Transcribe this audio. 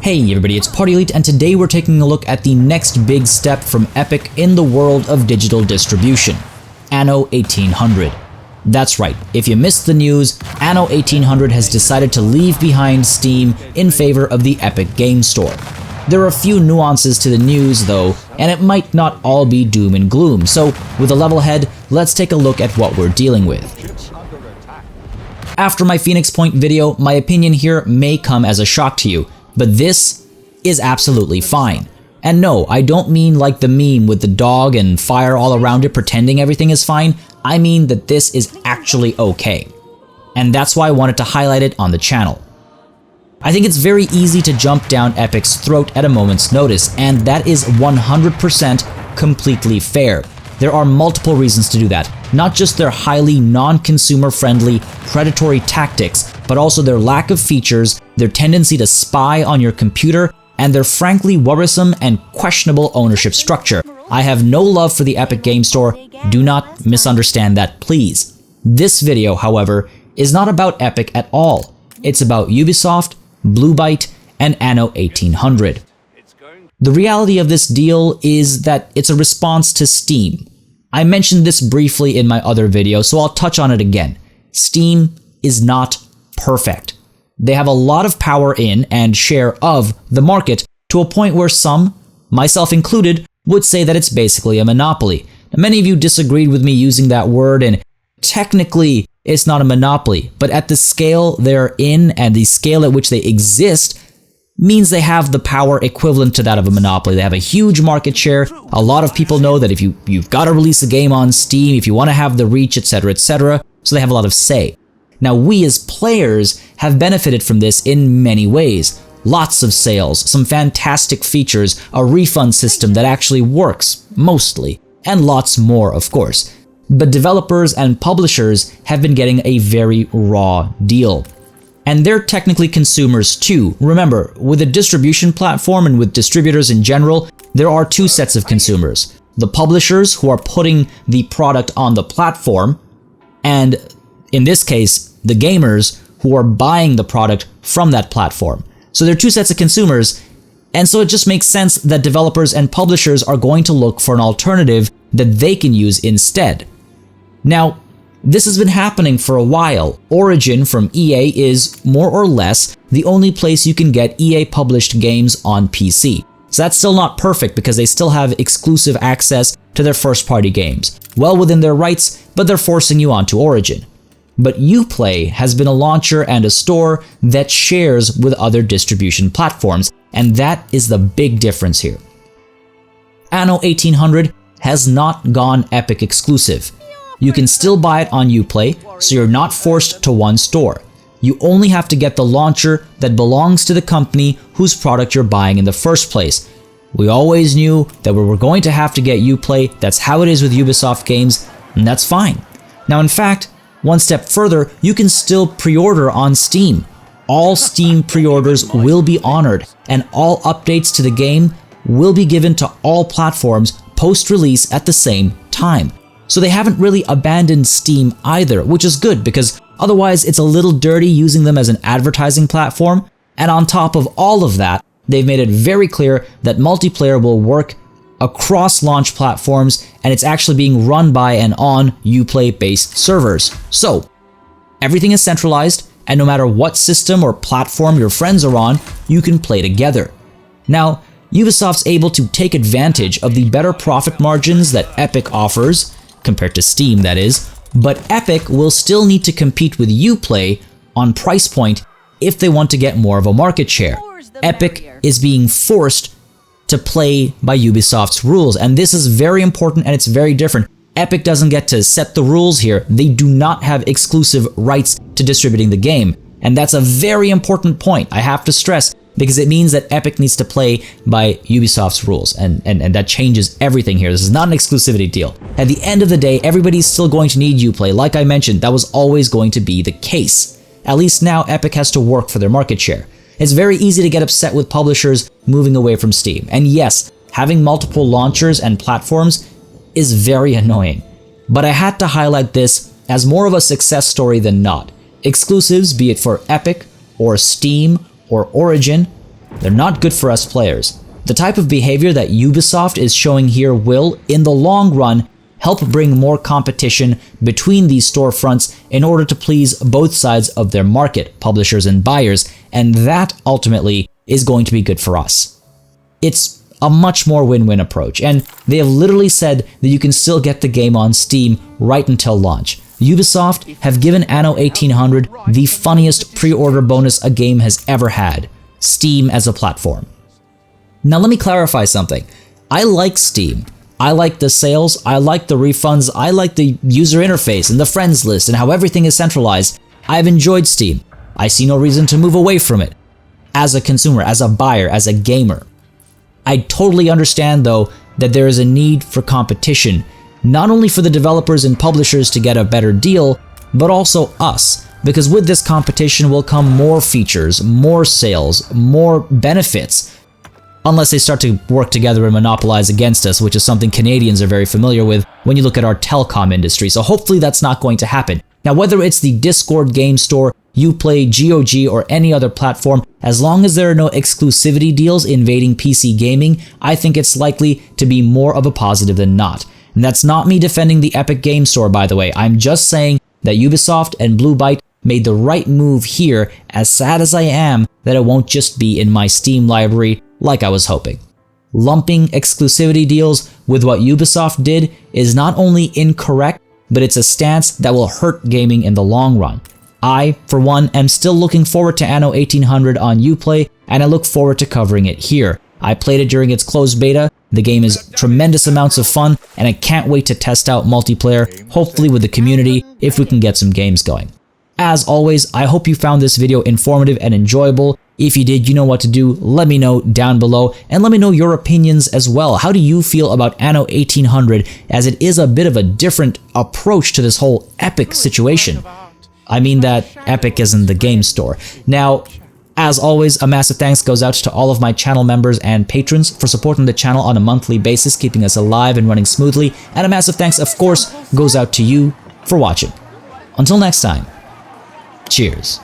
Hey everybody, it's Party Elite, and today we're taking a look at the next big step from Epic in the world of digital distribution, Anno 1800. That's right, if you missed the news, Anno 1800 has decided to leave behind Steam in favor of the Epic Game Store. There are a few nuances to the news though, and it might not all be doom and gloom, so with a level head, let's take a look at what we're dealing with. After my Phoenix Point video, my opinion here may come as a shock to you, but this is absolutely fine. And no, I don't mean like the meme with the dog and fire all around it pretending everything is fine. I mean that this is actually okay. And that's why I wanted to highlight it on the channel. I think it's very easy to jump down Epic's throat at a moment's notice, and that is 100% completely fair. There are multiple reasons to do that, not just their highly non-consumer friendly predatory tactics, but also their lack of features, their tendency to spy on your computer, and their frankly worrisome and questionable ownership structure. I have no love for the Epic Game Store, do not misunderstand that please. This video, however, is not about Epic at all. It's about Ubisoft, Blue Byte, and Anno 1800. The reality of this deal is that it's a response to Steam. I mentioned this briefly in my other video, so I'll touch on it again. Steam is not perfect. They have a lot of power in and share of the market to a point where some, myself included, would say that it's basically a monopoly. Now, many of you disagreed with me using that word, and technically it's not a monopoly, but at the scale they're in and the scale at which they exist means they have the power equivalent to that of a monopoly. They have a huge market share. A lot of people know that if you've got to release a game on Steam, if you want to have the reach, etc., etc., so they have a lot of say. Now, we as players have benefited from this in many ways. Lots of sales, some fantastic features, a refund system that actually works, mostly, and lots more, of course. But developers and publishers have been getting a very raw deal. And they're technically consumers too. Remember, with a distribution platform and with distributors in general, there are two sets of consumers. The publishers who are putting the product on the platform, and in this case, the gamers who are buying the product from that platform. So there are two sets of consumers, and so it just makes sense that developers and publishers are going to look for an alternative that they can use instead. Now, this has been happening for a while. Origin from EA is more or less the only place you can get EA published games on PC. So that's still not perfect because they still have exclusive access to their first party games. Well within their rights, but they're forcing you onto Origin. But Uplay has been a launcher and a store that shares with other distribution platforms, and that is the big difference here. Anno 1800 has not gone Epic exclusive. You can still buy it on Uplay, so you're not forced to one store. You only have to get the launcher that belongs to the company whose product you're buying in the first place. We always knew that we were going to have to get Uplay. That's how it is with Ubisoft games, and that's fine. Now, in fact, one step further, you can still pre-order on Steam. All Steam pre-orders will be honored, and all updates to the game will be given to all platforms post-release at the same time. So they haven't really abandoned Steam either, which is good because otherwise it's a little dirty using them as an advertising platform. And on top of all of that, they've made it very clear that multiplayer will work across launch platforms, and it's actually being run by and on Uplay-based servers. So everything is centralized, and no matter what system or platform your friends are on, you can play together. Now, Ubisoft's able to take advantage of the better profit margins that Epic offers, compared to Steam that is, but Epic will still need to compete with Uplay on price point if they want to get more of a market share. Epic is being forced to play by Ubisoft's rules, and this is very important and it's very different. Epic doesn't get to set the rules here. They do not have exclusive rights to distributing the game, and that's a very important point I have to stress, because it means that Epic needs to play by Ubisoft's rules, and that changes everything here. This is not an exclusivity deal. At the end of the day, everybody's still going to need Uplay. Like I mentioned, that was always going to be the case. At least now Epic has to work for their market share. It's very easy to get upset with publishers moving away from Steam. And yes, having multiple launchers and platforms is very annoying. But I had to highlight this as more of a success story than not. Exclusives, be it for Epic or Steam or Origin, They're not good for us players. The type of behavior that Ubisoft is showing here will, in the long run, help bring more competition between these storefronts in order to please both sides of their market, publishers and buyers, and that ultimately is going to be good for us. It's a much more win-win approach, and they have literally said that you can still get the game on Steam right until launch. Ubisoft have given Anno 1800 the funniest pre-order bonus a game has ever had, Steam as a platform. Now let me clarify something. I like Steam. I like the sales, I like the refunds, I like the user interface and the friends list and how everything is centralized. I've enjoyed Steam. I see no reason to move away from it. As a consumer, as a buyer, as a gamer. I totally understand though that there is a need for competition, not only for the developers and publishers to get a better deal, but also us. Because with this competition will come more features, more sales, more benefits. Unless they start to work together and monopolize against us, which is something Canadians are very familiar with when you look at our telecom industry. So hopefully that's not going to happen. Now, whether it's the Discord game store, Uplay, GOG, or any other platform, as long as there are no exclusivity deals invading PC gaming, I think it's likely to be more of a positive than not. And that's not me defending the Epic Game Store, by the way. I'm just saying that Ubisoft and Blue Byte made the right move here, as sad as I am that it won't just be in my Steam library like I was hoping. Lumping exclusivity deals with what Ubisoft did is not only incorrect, but it's a stance that will hurt gaming in the long run. I, for one, am still looking forward to Anno 1800 on Uplay, and I look forward to covering it here. I played it during its closed beta, the game is tremendous amounts of fun, and I can't wait to test out multiplayer, hopefully with the community, if we can get some games going. As always, I hope you found this video informative and enjoyable. If you did, you know what to do. Let me know down below, and let me know your opinions as well. How do you feel about Anno 1800, as it is a bit of a different approach to this whole Epic situation? I mean that Epic isn't the game store. Now, as always, a massive thanks goes out to all of my channel members and patrons for supporting the channel on a monthly basis, keeping us alive and running smoothly, and a massive thanks, of course, goes out to you for watching. Until next time, cheers.